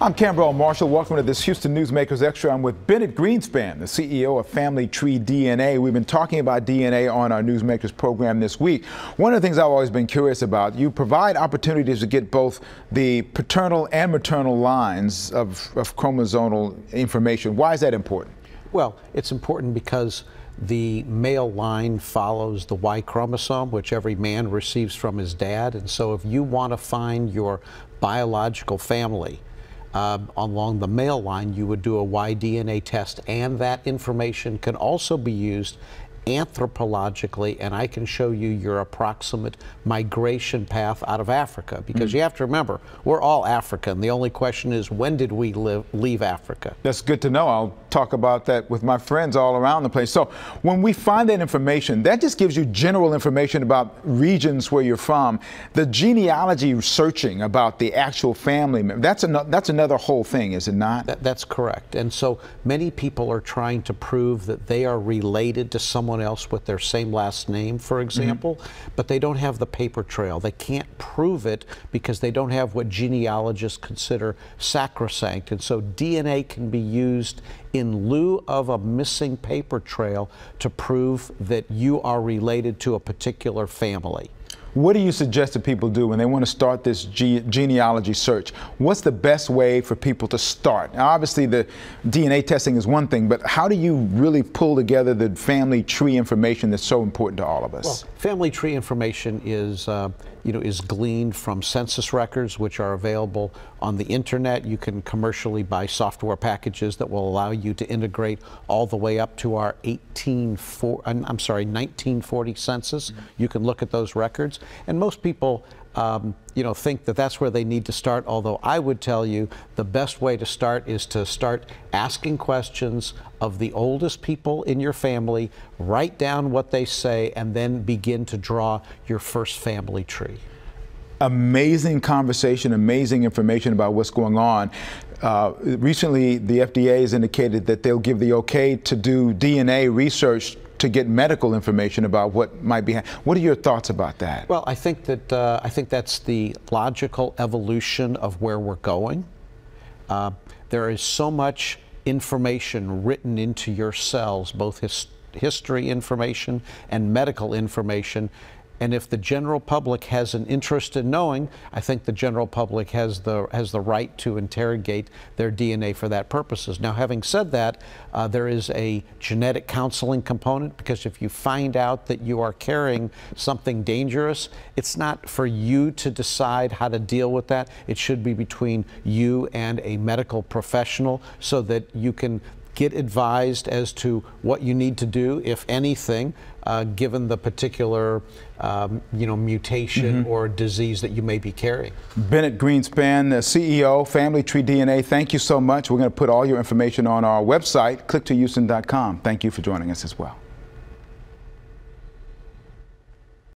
I'm Campbell Marshall. Welcome to this Houston Newsmakers Extra. I'm with Bennett Greenspan, the CEO of Family Tree DNA. We've been talking about DNA on our Newsmakers program this week. One of the things I've always been curious about, you provide opportunities to get both the paternal and maternal lines of chromosomal information. Why is that important? Well, it's important because the male line follows the Y chromosome, which every man receives from his dad. And so if you want to find your biological family along the male line, you would do a Y DNA test, and that information can also be used anthropologically, and I can show you your approximate migration path out of Africa, because you have to remember, we're all African. The only question is, when did we leave Africa? That's good to know. I'll talk about that with my friends all around the place. So when we find that information, that just gives you general information about regions where you're from. The genealogy searching about the actual family, that's another whole thing, is it not? That's correct. And so many people are trying to prove that they are related to someone else with their same last name, for example, but they don't have the paper trail. They can't prove it because they don't have what genealogists consider sacrosanct. And so DNA can be used in lieu of a missing paper trail to prove that you are related to a particular family. What do you suggest that people do when they want to start this genealogy search? What's the best way for people to start? Now, obviously, the DNA testing is one thing, but how do you really pull together the family tree information that's so important to all of us? Well, family tree information is, is gleaned from census records, which are available on the internet. You can commercially buy software packages that will allow you to integrate all the way up to our 1940 census. You can look at those records. And most people, think that that's where they need to start, although I would tell you the best way to start is to start asking questions of the oldest people in your family, write down what they say, and then begin to draw your first family tree. Amazing conversation, amazing information about what's going on. Recently, the FDA has indicated that they'll give the okay to do DNA research to get medical information about what might be. What are your thoughts about that? Well, I think that's the logical evolution of where we're going. There is so much information written into your cells, both history information and medical information. And if the general public has an interest in knowing, I think the general public has the right to interrogate their DNA for that purposes. Now, having said that, there is a genetic counseling component, because if you find out that you are carrying something dangerous, it's not for you to decide how to deal with that. It should be between you and a medical professional, so that you can get advised as to what you need to do, if anything, given the particular mutation or disease that you may be carrying. Bennett Greenspan, the CEO, Family Tree DNA, thank you so much. We're going to put all your information on our website, click2houston.com. Thank you for joining us as well.